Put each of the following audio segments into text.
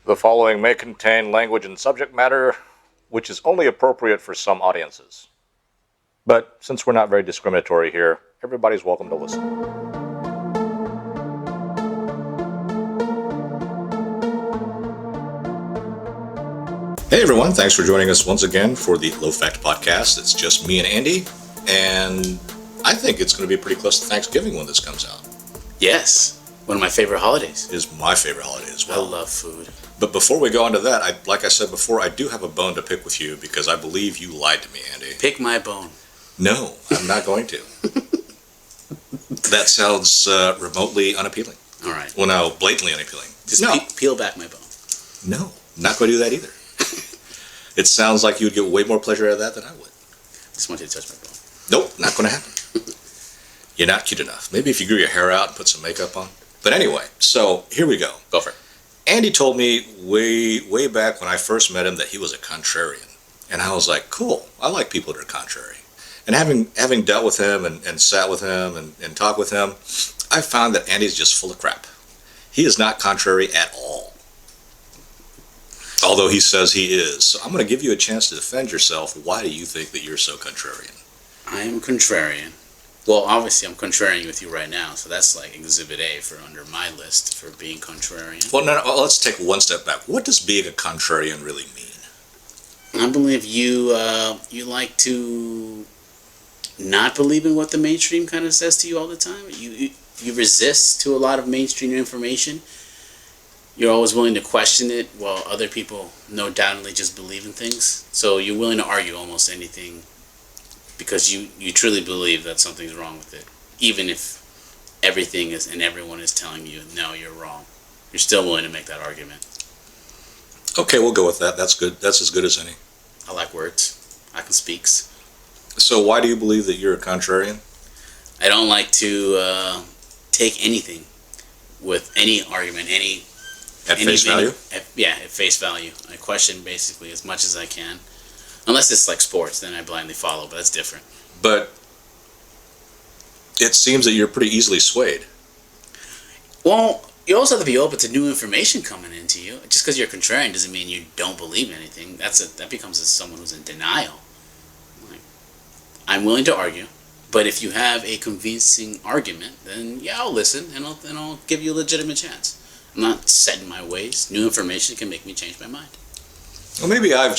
The following may contain language and subject matter which is only appropriate for some audiences. But since we're not very discriminatory here, everybody's welcome to listen. Hey everyone, thanks for joining us once again for the Low Fact Podcast. It's just me and Andy, and I think it's going to be pretty close to Thanksgiving when this comes out. Yes, one of my favorite holidays. It is my favorite holiday as well. I love food. But before we go on to that, like I said before, I do have a bone to pick with you because I believe you lied to me, Andy. Pick my bone. No, I'm not going to. That sounds remotely unappealing. All right. Well, no, blatantly unappealing. Just peel back my bone. No, not going to do that either. It sounds like you would get way more pleasure out of that than I would. Just want you to touch my bone. Nope, not going to happen. You're not cute enough. Maybe if you grew your hair out and put some makeup on. But anyway, so here we go. Go for it. Andy told me way back when I first met him that he was a contrarian. And I was like, cool, I like people that are contrary. And having dealt with him and sat with him and talked with him, I found that Andy's just full of crap. He is not contrary at all. Although he says he is. So I'm going to give you a chance to defend yourself. Why do you think that you're so contrarian? I am contrarian. Well, obviously I'm contrarian with you right now, so that's like Exhibit A for under my list for being contrarian. Well, no, let's take one step back. What does being a contrarian really mean? I believe you like to not believe in what the mainstream kind of says to you all the time. You resist to a lot of mainstream information. You're always willing to question it while other people no doubtedly just believe in things. So you're willing to argue almost anything because you truly believe that something's wrong with it. Even if everything is and everyone is telling you, no, you're wrong. You're still willing to make that argument. Okay, we'll go with that. That's good. That's as good as any. I like words. I can speaks. So why do you believe that you're a contrarian? I don't like to take anything with any argument, At face value? At face value. I question basically as much as I can. Unless it's like sports, then I blindly follow, but that's different. But it seems that you're pretty easily swayed. Well, you also have to be open to new information coming into you. Just because you're contrarian doesn't mean you don't believe anything. That becomes as someone who's in denial. Like, I'm willing to argue, but if you have a convincing argument, then yeah, I'll listen and I'll give you a legitimate chance. I'm not set in my ways. New information can make me change my mind. Well, maybe I have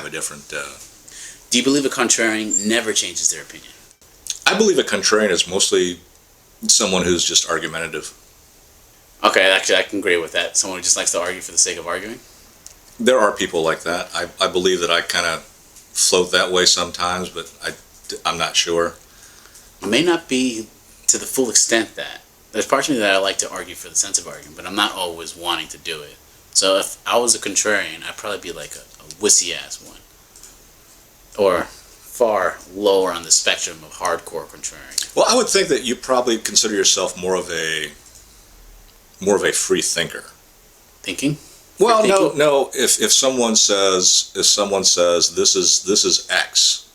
a different... Do you believe a contrarian never changes their opinion? I believe a contrarian is mostly someone who's just argumentative. Okay, actually, I can agree with that. Someone who just likes to argue for the sake of arguing? There are people like that. I believe that I kind of float that way sometimes, but I'm not sure. It may not be to the full extent that. There's parts of me that I like to argue for the sense of arguing, but I'm not always wanting to do it. So if I was a contrarian, I'd probably be like a wussy-ass one. Or far lower on the spectrum of hardcore contrarian. Well, I would think that you probably consider yourself more of a free thinker. Thinking? Well, Free thinking? no. If someone says this is X,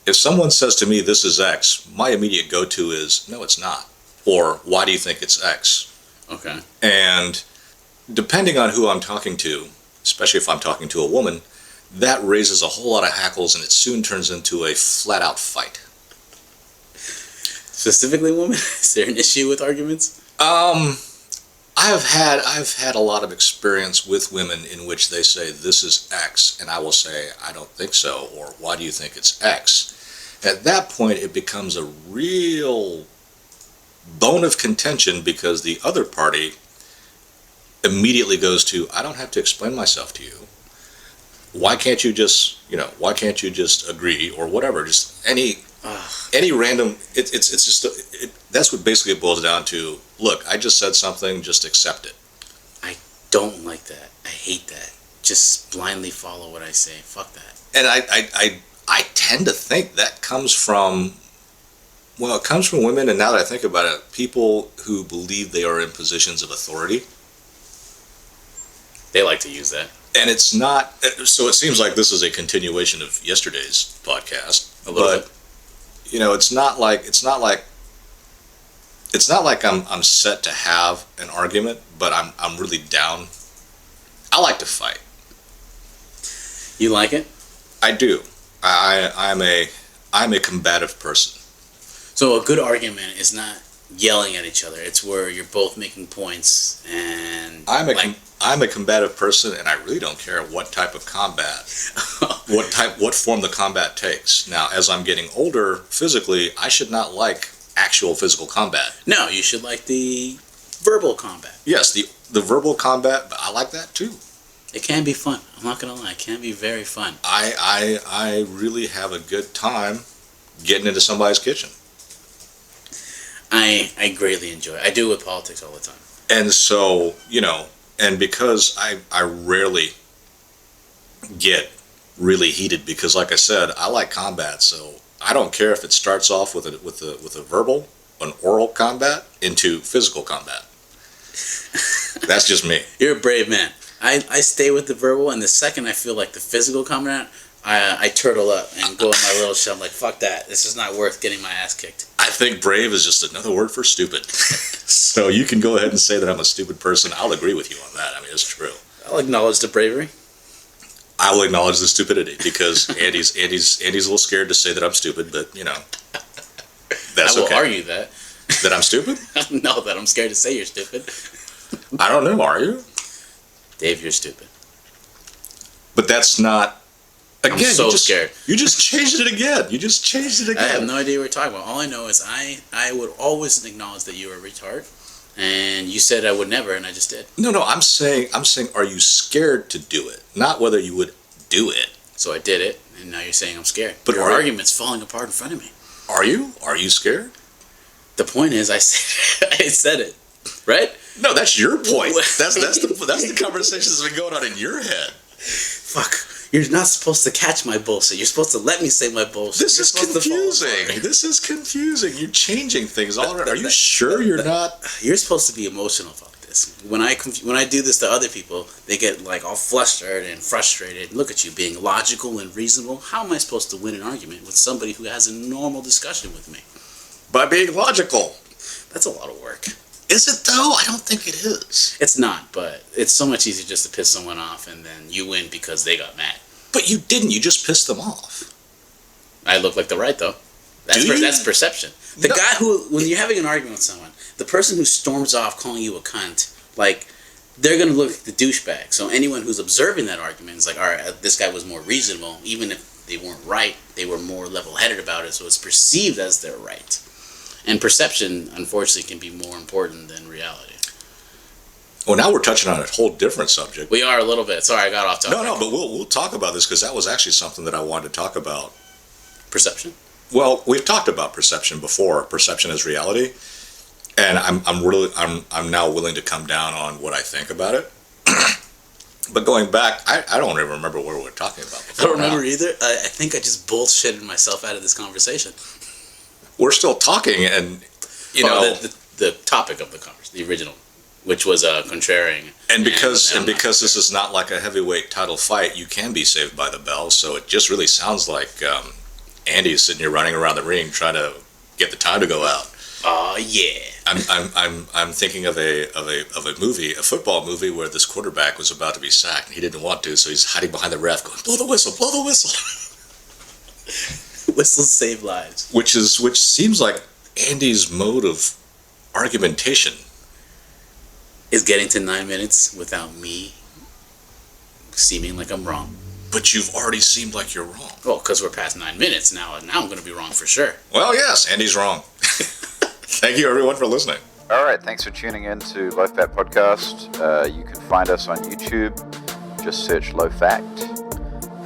if someone says to me this is X, my immediate go-to is no, it's not. Or why do you think it's X? Okay. And depending on who I'm talking to, especially if I'm talking to a woman, that raises a whole lot of hackles and it soon turns into a flat-out fight. Specifically women? Is there an issue with arguments? I've had a lot of experience with women in which they say this is X, and I will say I don't think so, or why do you think it's X? At that point, it becomes a real bone of contention because the other party immediately goes to, I don't have to explain myself to you. Why can't you just agree or whatever? Just any random. It's just that's what basically it boils down to. Look, I just said something. Just accept it. I don't like that. I hate that. Just blindly follow what I say. Fuck that. And I tend to think that comes from. Well, it comes from women, and now that I think about it, people who believe they are in positions of authority. They like to use that. And it's not, so it seems like this is a continuation of yesterday's podcast. A little bit. You know, it's not like I'm set to have an argument, but I'm really down I like to fight. You like it? I do. I'm a combative person. So a good argument is not yelling at each other. It's where you're both making points and I'm a combative person, and I really don't care what type of combat, what form the combat takes. Now, as I'm getting older physically, I should not like actual physical combat. No, you should like the verbal combat. Yes, the verbal combat, but I like that too. It can be fun. I'm not gonna lie, it can be very fun. I really have a good time getting into somebody's kitchen. I greatly enjoy it. I do it with politics all the time. And so, and because I rarely get really heated, because like I said, I like combat, so I don't care if it starts off with a verbal, an oral combat into physical combat. That's just me. You're a brave man. I stay with the verbal, and the second I feel like the physical combat, I turtle up and go in my little shell. I'm like, fuck that. This is not worth getting my ass kicked. I think brave is just another word for stupid. So you can go ahead and say that I'm a stupid person. I'll agree with you on that. I mean, it's true. I'll acknowledge the bravery. I will acknowledge the stupidity, because Andy's a little scared to say that I'm stupid, but that's okay. I will argue that. That I'm stupid? No, that I'm scared to say you're stupid. I don't know. Are you? Dave, you're stupid. But that's not. Again, I'm so scared. You just changed it again. I have no idea what you're talking about. All I know is I would always acknowledge that you were a retard, and you said I would never, and I just did. No. I'm saying, are you scared to do it? Not whether you would do it. So I did it, and now you're saying I'm scared. But your argument's falling apart in front of me. Are you? Are you scared? The point is, I said it, right? No, that's your point. That's the conversation that's been going on in your head. Fuck. You're not supposed to catch my bullshit. You're supposed to let me say my bullshit. This is confusing. You're changing things all around. Are you sure you're not? You're supposed to be emotional about this. When I do this to other people, they get like all flustered and frustrated. Look at you being logical and reasonable. How am I supposed to win an argument with somebody who has a normal discussion with me? By being logical. That's a lot of work. Is it though? I don't think it is. It's not, but it's so much easier just to piss someone off and then you win because they got mad. But you didn't. You just pissed them off. I look like the right though. That's perception. The guy when you're having an argument with someone, the person who storms off calling you a cunt, like, they're going to look like the douchebag. So anyone who's observing that argument is like, all right, this guy was more reasonable. Even if they weren't right, they were more level-headed about it, so it's perceived as they're right. And perception, unfortunately, can be more important than reality. Well, now we're touching on a whole different subject. We are a little bit. Sorry, I got off topic. No, but we'll talk about this, because that was actually something that I wanted to talk about. Perception? Well, we've talked about perception before. Perception is reality, and I'm now willing to come down on what I think about it. But going back, I don't even remember what we were talking about before. I don't remember either. I think I just bullshitted myself out of this conversation. We're still talking, and the topic of the conversation, the original, which was Contrarian. And because this is not like a heavyweight title fight, you can be saved by the bell. So it just really sounds like Andy's sitting here running around the ring trying to get the time to go out. Oh yeah. I'm thinking of a movie, a football movie, where this quarterback was about to be sacked and he didn't want to, so he's hiding behind the ref, going, "Blow the whistle, blow the whistle." Whistles save lives. Which seems like Andy's mode of argumentation. Is getting to 9 minutes without me seeming like I'm wrong. But you've already seemed like you're wrong. Well, because we're past 9 minutes now, and now I'm going to be wrong for sure. Well, yes, Andy's wrong. Thank you, everyone, for listening. All right, thanks for tuning in to Low Fat Podcast. You can find us on YouTube. Just search Low Fact.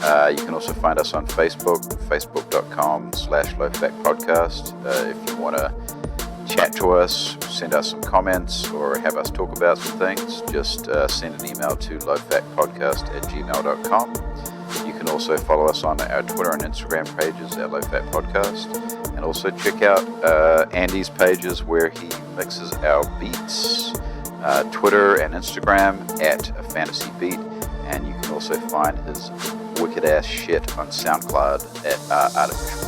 You can also find us on Facebook, facebook.com/lowfactpodcast. If you want to chat to us, send us some comments, or have us talk about some things, just send an email to lowfatpodcast@gmail.com. You can also follow us on our Twitter and Instagram pages at lowfatpodcast, and also check out Andy's pages where he mixes our beats, Twitter and Instagram at A Fantasy Beat, and you can also find his wicked ass shit on SoundCloud at Artificial